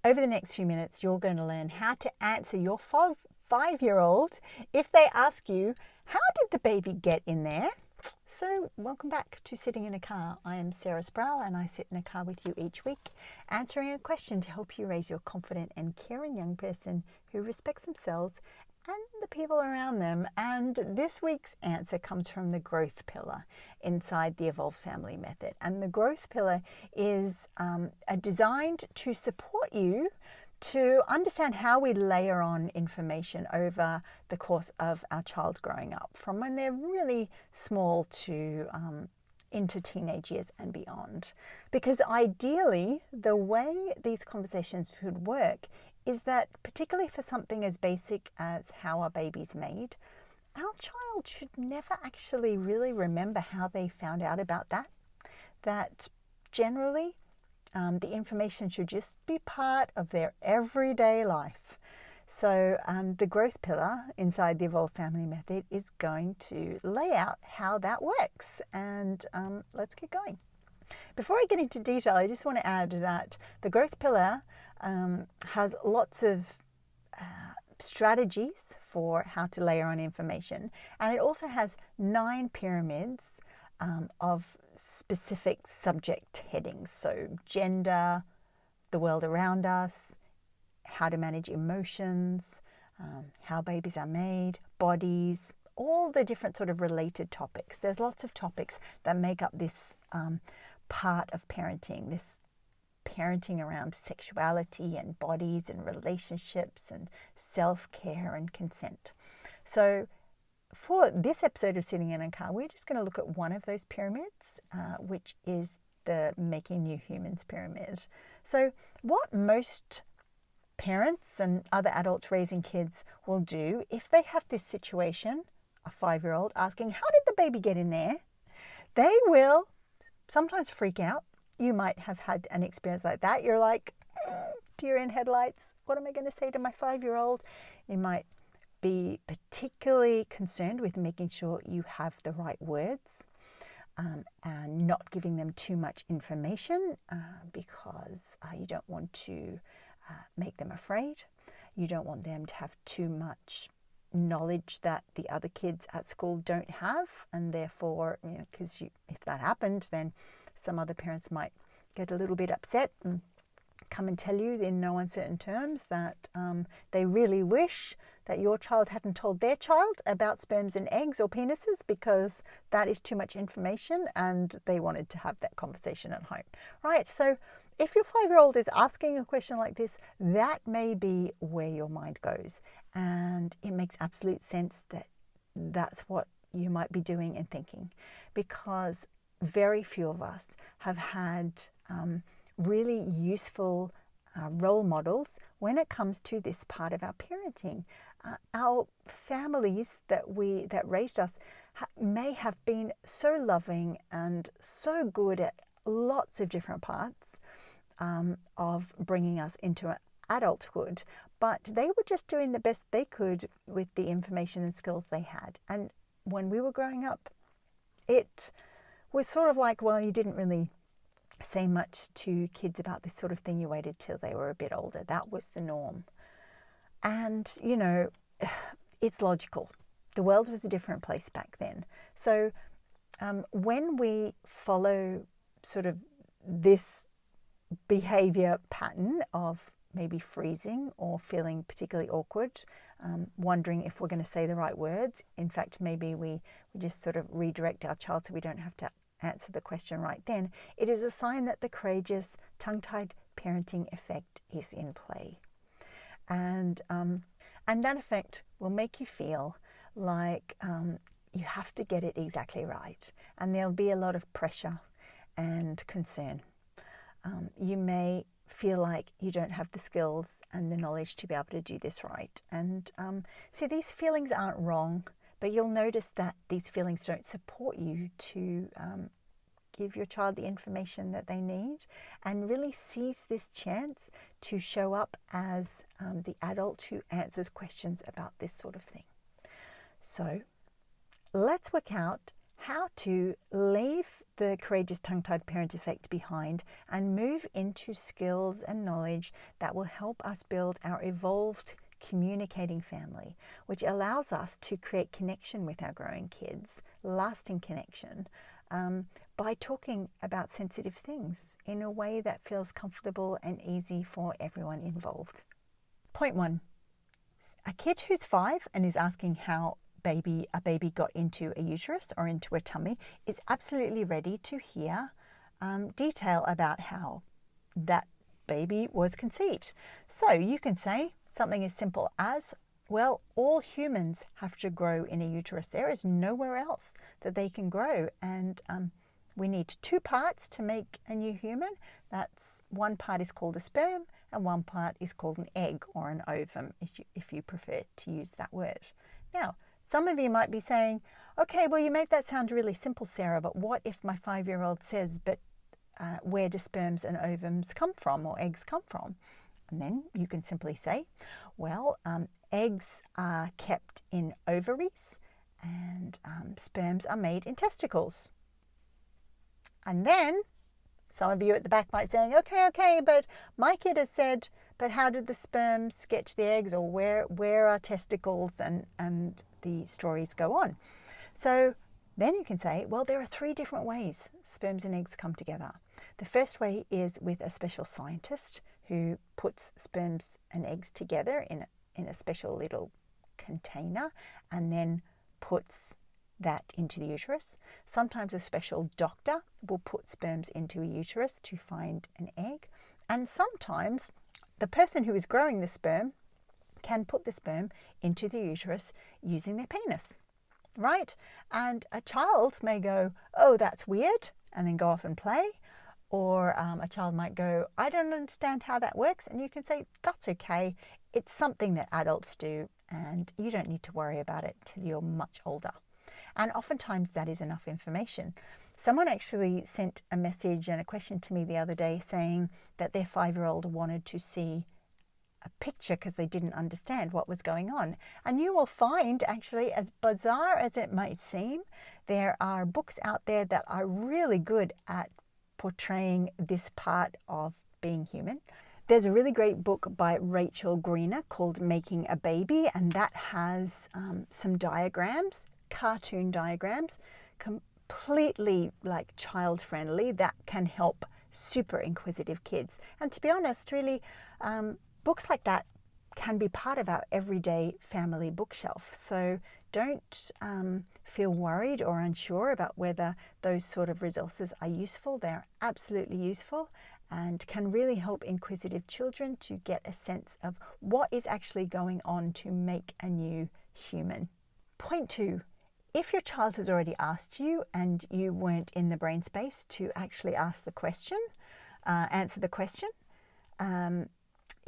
Over the next few minutes, you're going to learn how to answer your five-year-old if they ask you, how did the baby get in there? So welcome back to Sitting in a Car. I am Sarah Sproul and I sit in a car with you each week, answering a question to help you raise your confident and caring young person who respects themselves and the people around them. And this week's answer comes from the growth pillar inside the Evolved Family Method. And the growth pillar is designed to support you to understand how we layer on information over the course of our child growing up, from when they're really small to into teenage years and beyond. Because ideally, the way these conversations should work is that, particularly for something as basic as how a baby's made, our child should never actually really remember how they found out about that. That generally, the information should just be part of their everyday life. So the growth pillar inside the Evolved Family Method is going to lay out how that works. And let's get going. Before I get into detail, I just want to add that the growth pillar has lots of strategies for how to layer on information. And it also has 9 pyramids of specific subject headings. So gender, the world around us, how to manage emotions, how babies are made, bodies, all the different sort of related topics. There's lots of topics that make up this part of parenting, this parenting around sexuality and bodies and relationships and self-care and consent. So for this episode of Sitting in a Car, we're just going to look at one of those pyramids, which is the Making New Humans pyramid. So what most parents and other adults raising kids will do if they have this situation, a 5-year-old asking, how did the baby get in there? They will sometimes freak out. You might have had an experience like that. You're like, deer in headlights. What am I going to say to my 5-year-old? You might be particularly concerned with making sure you have the right words and not giving them too much information because you don't want to make them afraid. You don't want them to have too much knowledge that the other kids at school don't have, and therefore, because if that happened, then some other parents might get a little bit upset and come and tell you in no uncertain terms that they really wish that your child hadn't told their child about sperms and eggs or penises because that is too much information and they wanted to have that conversation at home. Right, so if your 5-year-old is asking a question like this, that may be where your mind goes. And it makes absolute sense that that's what you might be doing and thinking, because very few of us have had really useful role models when it comes to this part of our parenting. Our families that raised us may have been so loving and so good at lots of different parts of bringing us into adulthood, but they were just doing the best they could with the information and skills they had. And when we were growing up, it was sort of like, well, you didn't really say much to kids about this sort of thing. You waited till they were a bit older. That was the norm. And, it's logical. The world was a different place back then. So when we follow sort of this behavior pattern of maybe freezing or feeling particularly awkward, wondering if we're going to say the right words, in fact, maybe we just sort of redirect our child so we don't have to answer the question right then, it is a sign that the courageous tongue-tied parenting effect is in play. And that effect will make you feel like you have to get it exactly right. And there'll be a lot of pressure and concern. You may feel like you don't have the skills and the knowledge to be able to do this right. And see, these feelings aren't wrong, but you'll notice that these feelings don't support you to give your child the information that they need, and really seize this chance to show up as the adult who answers questions about this sort of thing. So let's work out how to leave the courageous tongue-tied parent effect behind and move into skills and knowledge that will help us build our evolved communicating family, which allows us to create connection with our growing kids, lasting connection, by talking about sensitive things in a way that feels comfortable and easy for everyone involved. Point 1. A kid who's 5 and is asking how a baby got into a uterus or into a tummy is absolutely ready to hear detail about how that baby was conceived. So you can say something as simple as, well, all humans have to grow in a uterus. There is nowhere else that they can grow, and we need 2 parts to make a new human. That's one part is called a sperm and one part is called an egg or an ovum, if you prefer to use that word. Now, some of you might be saying, okay, well, you make that sound really simple, Sarah, but what if my 5-year-old says, but where do sperms and ovums come from, or eggs come from? And then you can simply say, well, eggs are kept in ovaries and sperms are made in testicles. And then some of you at the back might be saying, okay, but my kid has said, but how did the sperms get to the eggs, or where are testicles, and the stories go on. So then you can say, well, there are 3 different ways sperms and eggs come together. The first way is with a special scientist who puts sperms and eggs together in a special little container and then puts that into the uterus. Sometimes a special doctor will put sperms into a uterus to find an egg. And sometimes the person who is growing the sperm can put the sperm into the uterus using their penis, right? And a child may go, oh, that's weird, and then go off and play. Or a child might go, I don't understand how that works. And you can say, that's okay. It's something that adults do, and you don't need to worry about it till you're much older. And oftentimes that is enough information. Someone actually sent a message and a question to me the other day saying that their 5-year-old wanted to see a picture because they didn't understand what was going on. And you will find, actually, as bizarre as it might seem, there are books out there that are really good at portraying this part of being human. There's a really great book by Rachel Greener called Making a Baby, and that has some diagrams, cartoon diagrams, completely like child friendly, that can help super inquisitive kids. And to be honest, really, books like that can be part of our everyday family bookshelf. So don't feel worried or unsure about whether those sort of resources are useful. They're absolutely useful and can really help inquisitive children to get a sense of what is actually going on to make a new human. Point 2. If your child has already asked you and you weren't in the brain space to actually ask the question, answer the question,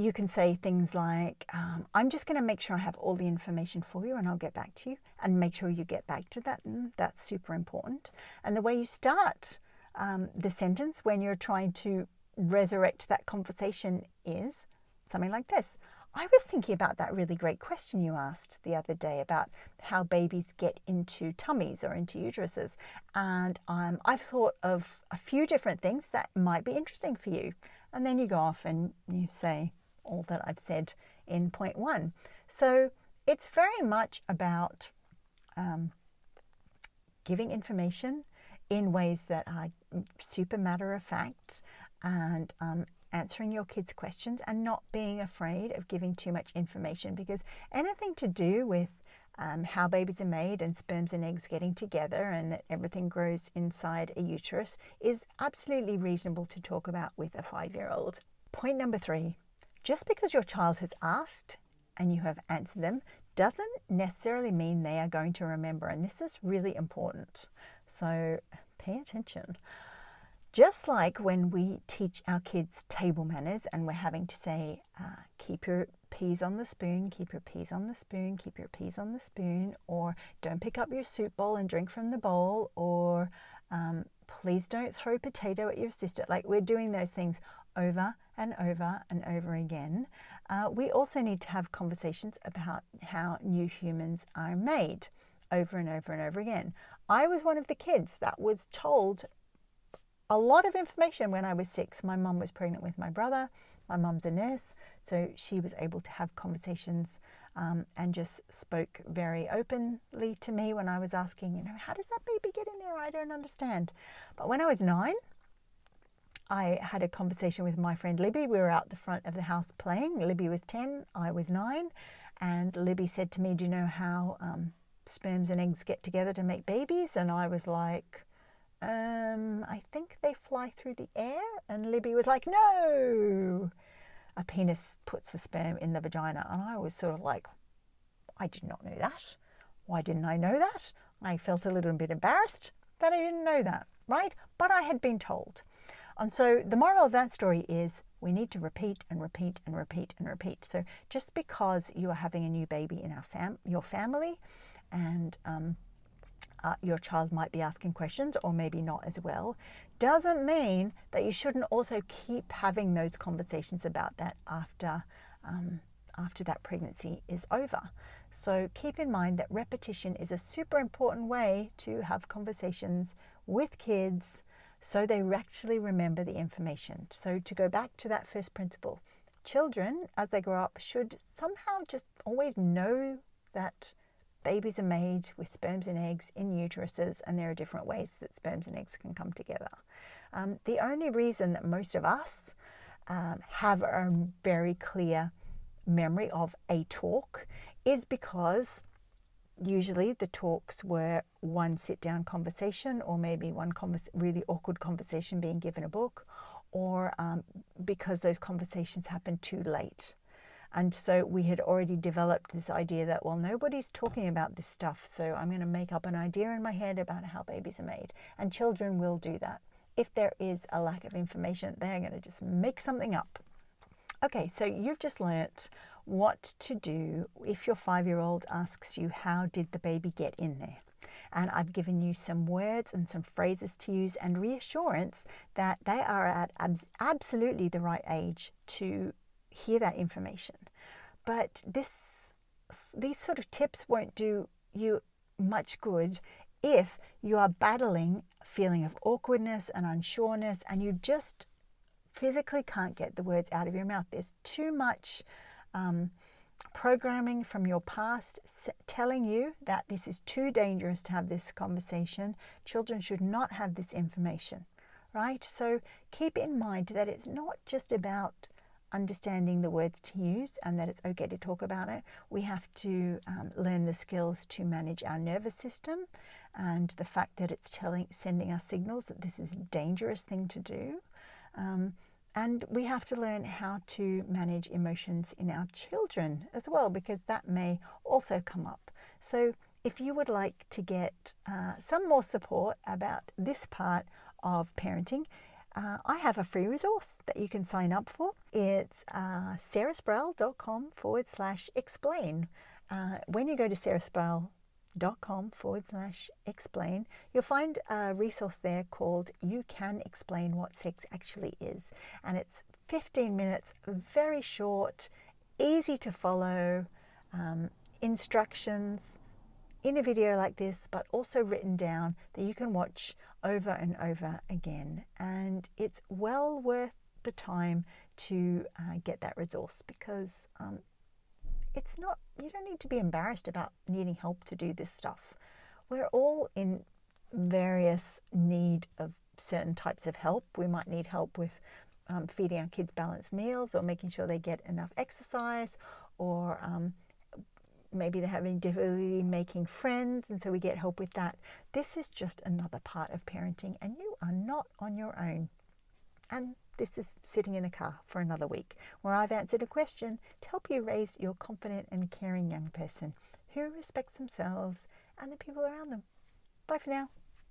you can say things like, I'm just going to make sure I have all the information for you and I'll get back to you, and make sure you get back to that. That's super important. And the way you start the sentence when you're trying to resurrect that conversation is something like this. I was thinking about that really great question you asked the other day about how babies get into tummies or into uteruses. And I've thought of a few different things that might be interesting for you. And then you go off and you say all that I've said in point 1. So it's very much about giving information in ways that are super matter of fact, and answering your kids' questions and not being afraid of giving too much information, because anything to do with how babies are made and sperms and eggs getting together and that everything grows inside a uterus is absolutely reasonable to talk about with a 5-year-old. Point number 3, just because your child has asked and you have answered them doesn't necessarily mean they are going to remember, and this is really important. So pay attention. Just like when we teach our kids table manners and we're having to say, keep your peas on the spoon, keep your peas on the spoon, keep your peas on the spoon, or don't pick up your soup bowl and drink from the bowl, or please don't throw potato at your sister. Like, we're doing those things over and over and over again. We also need to have conversations about how new humans are made over and over and over again. I was one of the kids that was told a lot of information when I was 6. My mum was pregnant with my brother. My mum's a nurse, so she was able to have conversations and just spoke very openly to me when I was asking, how does that baby get in there? I don't understand. But when I was 9, I had a conversation with my friend Libby. We were out the front of the house playing. Libby was 10, I was 9. And Libby said to me, do you know how sperms and eggs get together to make babies? And I was like, I think they fly through the air. And Libby was like, no, a penis puts the sperm in the vagina. And I was sort of like, I did not know that. Why didn't I know that? I felt a little bit embarrassed that I didn't know that, right? But I had been told. And so the moral of that story is we need to repeat and repeat and repeat and repeat. So just because you are having a new baby in your family and your child might be asking questions or maybe not as well, doesn't mean that you shouldn't also keep having those conversations about that after that pregnancy is over. So keep in mind that repetition is a super important way to have conversations with kids so they actually remember the information. So to go back to that first principle, children, as they grow up, should somehow just always know that babies are made with sperms and eggs in uteruses, and there are different ways that sperms and eggs can come together. The only reason that most of us have a very clear memory of a talk is because usually the talks were one sit-down conversation, or maybe one really awkward conversation being given a book, or because those conversations happened too late. And so we had already developed this idea that, well, nobody's talking about this stuff, so I'm going to make up an idea in my head about how babies are made. And children will do that. If there is a lack of information, they're going to just make something up. Okay, so you've just learnt what to do if your 5-year-old asks you, how did the baby get in there? And I've given you some words and some phrases to use and reassurance that they are at absolutely the right age to hear that information. But these sort of tips won't do you much good if you are battling a feeling of awkwardness and unsureness and you just physically can't get the words out of your mouth. There's too much programming from your past telling you that this is too dangerous to have this conversation. Children should not have this information, right? So keep in mind that it's not just about understanding the words to use and that it's okay to talk about it. We have to learn the skills to manage our nervous system and the fact that it's sending us signals that this is a dangerous thing to do. And we have to learn how to manage emotions in our children as well, because that may also come up. So if you would like to get some more support about this part of parenting, I have a free resource that you can sign up for. It's sarahsproul.com/explain. When you go to sarahsproul.com/explain, you'll find a resource there called You Can Explain What Sex Actually Is. And it's 15 minutes, very short, easy to follow, instructions in a video like this, but also written down that you can watch over and over again. And it's well worth the time to get that resource, because you don't need to be embarrassed about needing help to do this stuff. We're all in various need of certain types of help. We might need help with feeding our kids balanced meals, or making sure they get enough exercise, or maybe they're having difficulty making friends, and so we get help with that. This is just another part of parenting, and you are not on your own. And this is sitting in a car for another week, where I've answered a question to help you raise your confident and caring young person who respects themselves and the people around them. Bye for now.